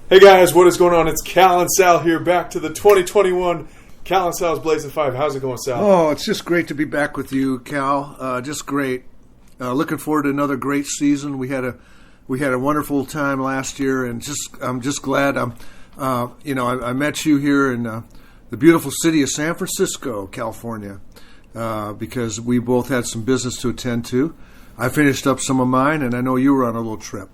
Hey guys, what is going on? It's Cal and Sal here, back to the 2021 Cal and Sal's Blazing 5. How's it going, Sal? Oh, it's just great to be back with you, Cal. Just great. Looking forward to another great season. We had a wonderful time last year, and I'm just glad I met you here in the beautiful city of San Francisco, California, because we both had some business to attend to. I finished up some of mine, and I know you were on a little trip.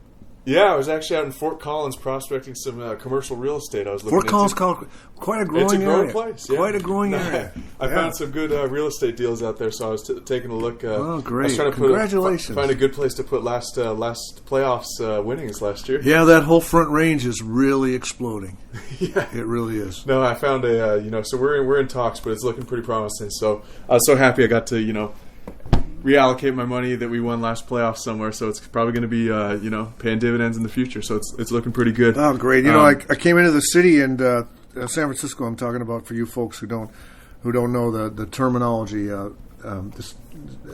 Yeah, I was actually out in Fort Collins prospecting some commercial real estate. I was looking Fort Collins, quite a growing area. It's a growing place. Yeah. Quite a growing area. I found some good real estate deals out there, so I was taking a look. Oh, great! I was trying to Congratulations. Find a good place to put last playoffs winnings last year. Yeah, that whole Front Range is really exploding. Yeah, it really is. No, I found so we're in talks, but it's looking pretty promising. So I was so happy I got to reallocate my money that we won last playoff somewhere, so it's probably going to be paying dividends in the future. So it's looking pretty good. Oh, great! I came into the city, and San Francisco. I'm talking about for you folks who don't know the terminology that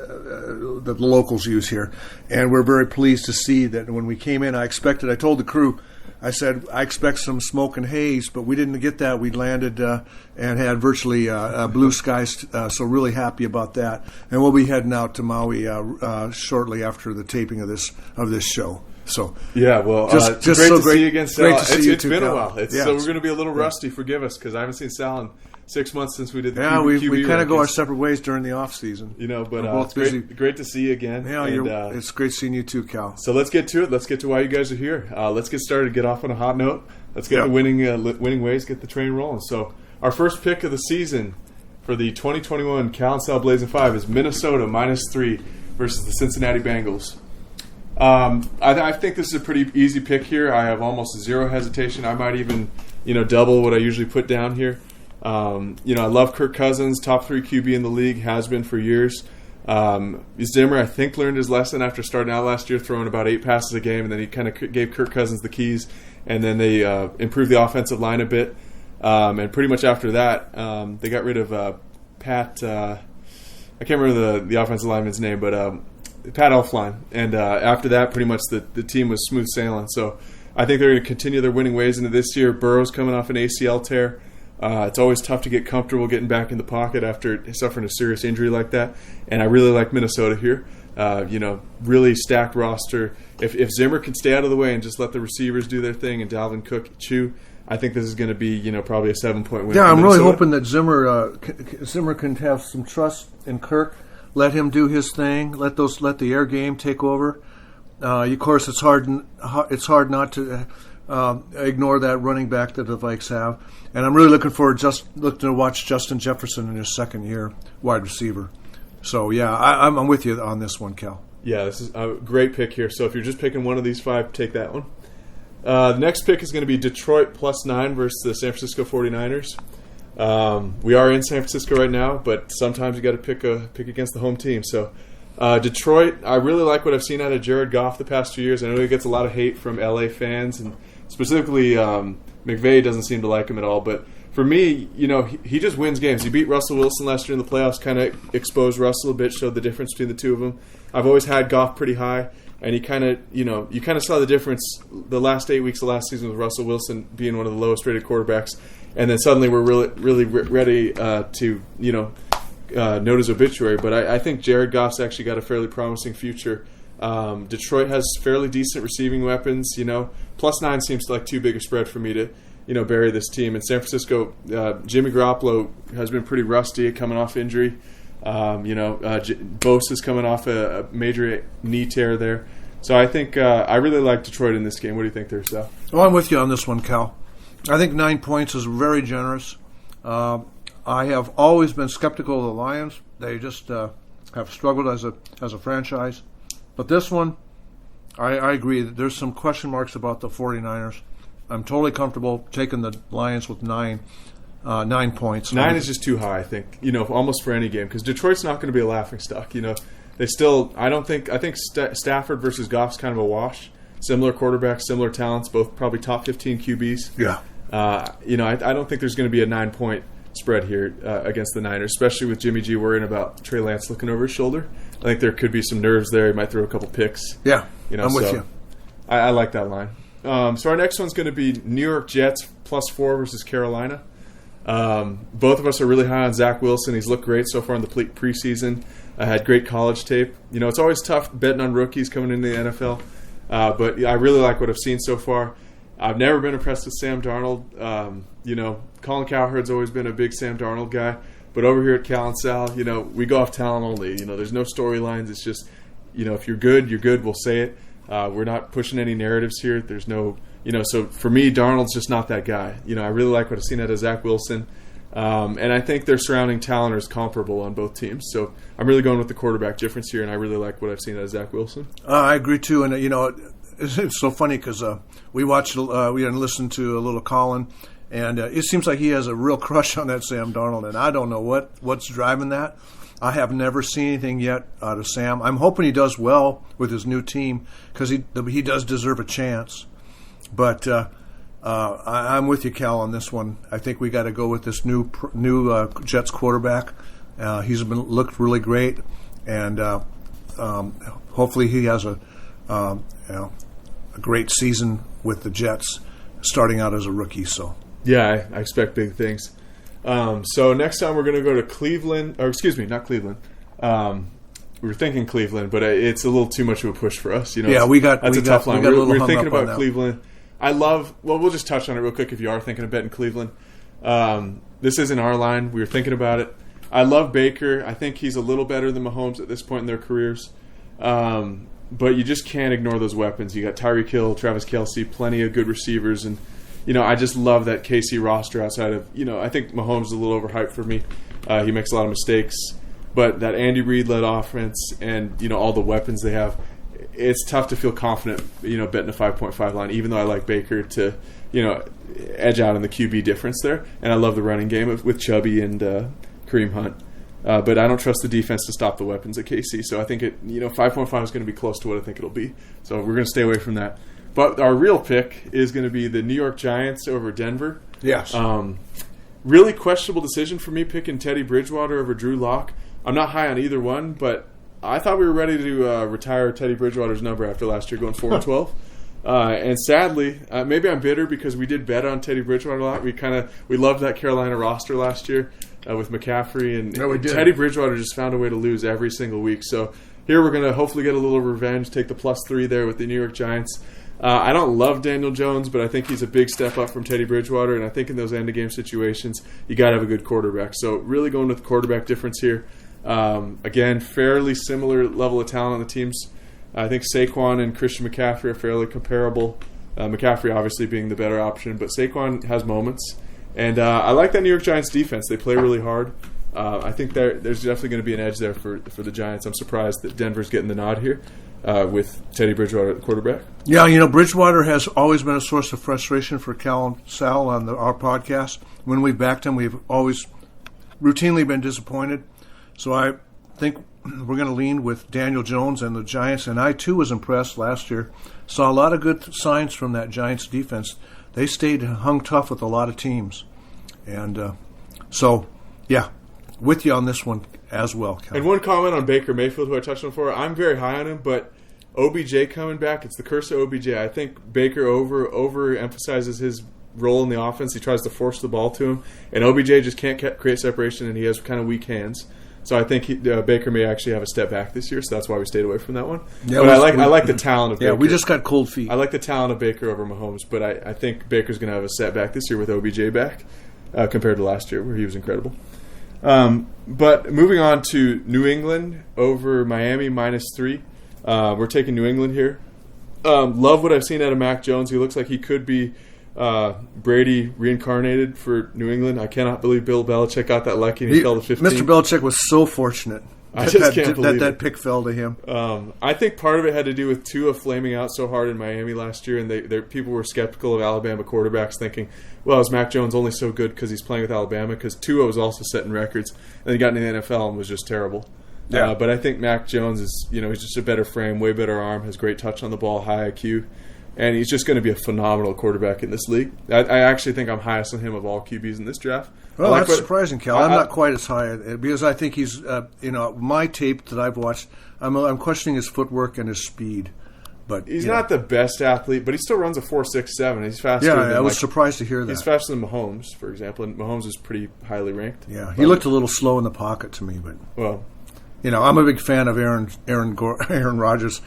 the locals use here, and we're very pleased to see that when we came in, I told the crew. I said, I expect some smoke and haze, but we didn't get that. We landed and had virtually blue skies, so really happy about that. And we'll be heading out to Maui shortly after the taping of this show. So yeah, well, just great so to see you again, Sal. It's been a while. Yeah, so we're going to be a little rusty. Forgive us, because I haven't seen Sal in 6 months since we did the QB we kind of go our separate ways during the off season. But we're both busy. Great to see you again. Yeah, it's great seeing you too, Cal. So let's get to it. Let's get to why you guys are here. Let's get started. Get off on a hot note. Let's get the winning ways. Get the train rolling. So our first pick of the season for the 2021 Cal and Sal Blazing 5 is Minnesota -3 versus the Cincinnati Bengals. I think this is a pretty easy pick here. I have almost zero hesitation. I might even double what I usually put down here. I love Kirk Cousins, top 3 QB in the league, has been for years. Zimmer, I think, learned his lesson after starting out last year, throwing about 8 passes a game, and then he kind of gave Kirk Cousins the keys, and then they improved the offensive line a bit. And pretty much after that, they got rid of Pat. I can't remember the offensive lineman's name, but Pat Elflein. And after that, pretty much the team was smooth sailing. So I think they're going to continue their winning ways into this year. Burrow's coming off an ACL tear. It's always tough to get comfortable getting back in the pocket after suffering a serious injury like that. And I really like Minnesota here. Really stacked roster. If Zimmer can stay out of the way and just let the receivers do their thing and Dalvin Cook chew, I think this is going to be probably a 7-point win. Yeah, I'm really hoping that Zimmer can have some trust in Kirk. Let him do his thing. Let the air game take over. Of course, it's hard not to ignore that running back that the Vikes have. And I'm really looking to watch Justin Jefferson in his second year wide receiver. So yeah, I'm with you on this one, Cal. Yeah, this is a great pick here. So if you're just picking one of these 5, take that one. The next pick is going to be Detroit +9 versus the San Francisco 49ers. We are in San Francisco right now, but sometimes you got to pick against the home team. So Detroit, I really like what I've seen out of Jared Goff the past 2 years. I know he gets a lot of hate from LA fans, and specifically McVay doesn't seem to like him at all. But for me, he just wins games. He beat Russell Wilson last year in the playoffs, kind of exposed Russell a bit, showed the difference between the two of them. I've always had Goff pretty high, and he kind of, you kind of saw the difference the last 8 weeks of last season with Russell Wilson being one of the lowest rated quarterbacks. And then suddenly we're really ready to note his obituary. But I think Jared Goff's actually got a fairly promising future. Detroit has fairly decent receiving weapons. +9 seems like too big a spread for me to bury this team. In San Francisco, Jimmy Garoppolo has been pretty rusty coming off injury. Bosa's coming off a major knee tear there. So I think I really like Detroit in this game. What do you think there, Sal? Well, I'm with you on this one, Cal. I think 9 points is very generous. I have always been skeptical of the Lions. They just have struggled as a franchise. But this one, I agree that there's some question marks about the 49ers. I'm totally comfortable taking the Lions with 9 points. 9 is just too high, I think, almost for any game, because Detroit's not going to be a laughingstock. They still, I think Stafford versus Goff's kind of a wash. Similar quarterbacks, similar talents, both probably top 15 QBs. Yeah. I don't think there's going to be a 9-point spread here against the Niners, especially with Jimmy G worrying about Trey Lance looking over his shoulder. I think there could be some nerves there. He might throw a couple picks. Yeah, I'm with you. I like that line. So our next one's going to be New York Jets +4 versus Carolina. Both of us are really high on Zach Wilson. He's looked great so far in the preseason. Had great college tape. It's always tough betting on rookies coming into the NFL. But I really like what I've seen so far. I've never been impressed with Sam Darnold. Colin Cowherd's always been a big Sam Darnold guy. But over here at Cal and Sal, we go off talent only. There's no storylines. It's just, if you're good, you're good. We'll say it. We're not pushing any narratives here. There's no, so for me, Darnold's just not that guy. I really like what I've seen out of Zach Wilson. And I think their surrounding talent is comparable on both teams. So I'm really going with the quarterback difference here, and I really like what I've seen out of Zach Wilson. I agree, too. And, it's so funny because we listened to a little Colin, and it seems like he has a real crush on that Sam Darnold, and I don't know what's driving that. I have never seen anything yet out of Sam. I'm hoping he does well with his new team because he does deserve a chance. But I'm with you, Cal, on this one. I think we got to go with this new Jets quarterback. He's looked really great, and hopefully he has a great season with the Jets, starting out as a rookie. So yeah, I expect big things. So next time we're going to go to Cleveland, or excuse me, not Cleveland. We were thinking Cleveland, but it's a little too much of a push for us. That's a tough line. We're thinking about Cleveland. We'll just touch on it real quick if you are thinking of betting Cleveland. This isn't our line. We were thinking about it. I love Baker. I think he's a little better than Mahomes at this point in their careers. But you just can't ignore those weapons. You got Tyreek Hill, Travis Kelce, plenty of good receivers, and I just love that KC roster outside of, I think Mahomes is a little overhyped for me. He makes a lot of mistakes. But that Andy Reid-led offense and, all the weapons they have, it's tough to feel confident, betting a 5.5 line, even though I like Baker to, edge out in the QB difference there. And I love the running game with Chubby and Kareem Hunt. But I don't trust the defense to stop the weapons at KC. So I think 5.5 is going to be close to what I think it'll be. So we're going to stay away from that. But our real pick is going to be the New York Giants over Denver. Yes. Really questionable decision for me picking Teddy Bridgewater over Drew Lock. I'm not high on either one, but I thought we were ready to retire Teddy Bridgewater's number after last year, going 4-12. And sadly, maybe I'm bitter because we did bet on Teddy Bridgewater a lot. We loved that Carolina roster last year with McCaffrey, and Teddy Bridgewater just found a way to lose every single week. So here we're going to hopefully get a little revenge, take the +3 there with the New York Giants. I don't love Daniel Jones, but I think he's a big step up from Teddy Bridgewater, and I think in those end-of-game situations, you got to have a good quarterback. So really going with the quarterback difference here. Again, fairly similar level of talent on the teams. I think Saquon and Christian McCaffrey are fairly comparable. McCaffrey obviously being the better option, but Saquon has moments. And I like that New York Giants defense. They play really hard. I think there's definitely going to be an edge there for the Giants. I'm surprised that Denver's getting the nod here with Teddy Bridgewater at the quarterback. Yeah, Bridgewater has always been a source of frustration for Cal and Sal on our podcast. When we've backed him, we've always routinely been disappointed. So I think we're going to lean with Daniel Jones and the Giants. And I, too, was impressed last year. Saw a lot of good signs from that Giants defense. They stayed hung tough with a lot of teams. And with you on this one as well, Cal. And one comment on Baker Mayfield, who I touched on before. I'm very high on him, but OBJ coming back, it's the curse of OBJ. I think Baker overemphasizes his role in the offense. He tries to force the ball to him, and OBJ just can't create separation, and he has kind of weak hands. So I think Baker may actually have a step back this year, so that's why we stayed away from that one. Yeah, but I like the talent of Baker. Yeah, we just got cold feet. I like the talent of Baker over Mahomes, but I think Baker's going to have a setback this year with OBJ back compared to last year where he was incredible. But moving on to New England over Miami -3. We're taking New England here. Love what I've seen out of Mac Jones. He looks like he could be Brady reincarnated for New England. I cannot believe Bill Belichick got that lucky and he fell to 15. Mr. Belichick was so fortunate. I just can't believe that pick fell to him. I think part of it had to do with Tua flaming out so hard in Miami last year, and people were skeptical of Alabama quarterbacks, thinking, well, is Mac Jones only so good because he's playing with Alabama? Because Tua was also setting records, and he got into the NFL and was just terrible. Yeah. But I think Mac Jones is, he's just a better frame, way better arm, has great touch on the ball, high IQ, and he's just going to be a phenomenal quarterback in this league. I actually think I'm highest on him of all QBs in this draft. Well, that's surprising, Cal. I'm not quite as high because I think he's, my tape that I've watched, I'm questioning his footwork and his speed. but he's not the best athlete, but he still runs a 4.67. He's faster. Yeah, than, I was surprised to hear that. He's faster than Mahomes, for example, and Mahomes is pretty highly ranked. Yeah, he looked a little slow in the pocket to me, but well. I'm a big fan of Aaron Rodgers'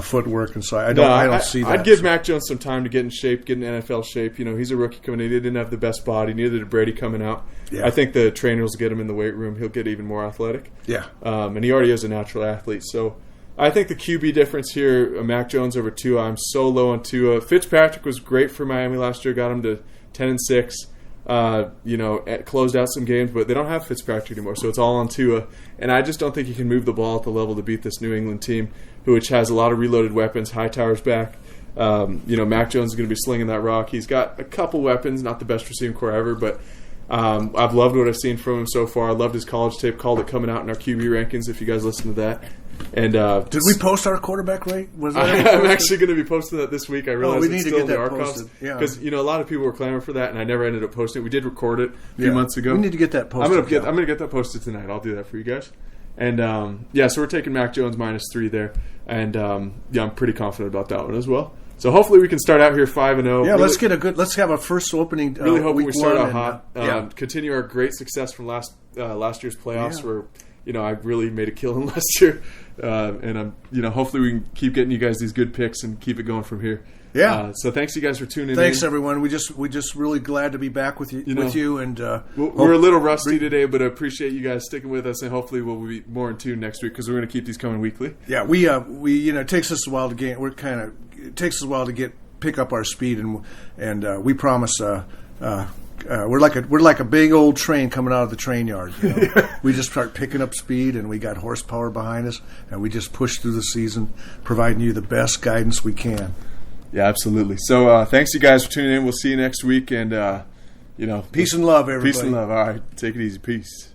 footwork, and so I don't see that. I'd give Mac Jones some time to get in shape, get in NFL shape. He's a rookie coming in. He didn't have the best body. Neither did Brady coming out. Yeah. I think the trainers will get him in the weight room. He'll get even more athletic. Yeah. And he already is a natural athlete. So I think the QB difference here, Mac Jones over Tua. I'm so low on Tua. Fitzpatrick was great for Miami last year. Got him to 10-6. Closed out some games, but they don't have Fitzpatrick anymore, so it's all on Tua. And I just don't think he can move the ball at the level to beat this New England team, which has a lot of reloaded weapons. Hightower's back. Mac Jones is going to be slinging that rock. He's got a couple weapons, not the best receiving core ever, but I've loved what I've seen from him so far. I loved his college tape. Called it coming out in our QB rankings, if you guys listen to that. And did we post our quarterback rate? I'm actually going to be posting that this week. I realize we need it's to still get in the that archives posted. Yeah, because a lot of people were clamoring for that, and I never ended up posting it. We did record it a few months ago. We need to get that posted. I'm going to get that posted tonight. I'll do that for you guys. And so we're taking Mac Jones -3 there, and I'm pretty confident about that one as well. So hopefully we can start out here 5-0. Yeah, let's have a first opening. Really hoping we start out hot. And, continue our great success from last year's playoffs, where I really made a killing last year, and I'm hopefully we can keep getting you guys these good picks and keep it going from here. Yeah. So thanks you guys for tuning in. Thanks everyone. We just really glad to be back with you. And we're a little rusty today, but I appreciate you guys sticking with us, and hopefully we'll be more in tune next week because we're going to keep these coming weekly. Yeah, we it takes us a while to get. It takes us a while to pick up our speed, and we promise. We're like a big old train coming out of the train yard. We just start picking up speed, and we got horsepower behind us, and we just push through the season, providing you the best guidance we can. Yeah, absolutely. So thanks you guys for tuning in. We'll see you next week, and peace and love, everybody. Peace and love. All right, take it easy. Peace.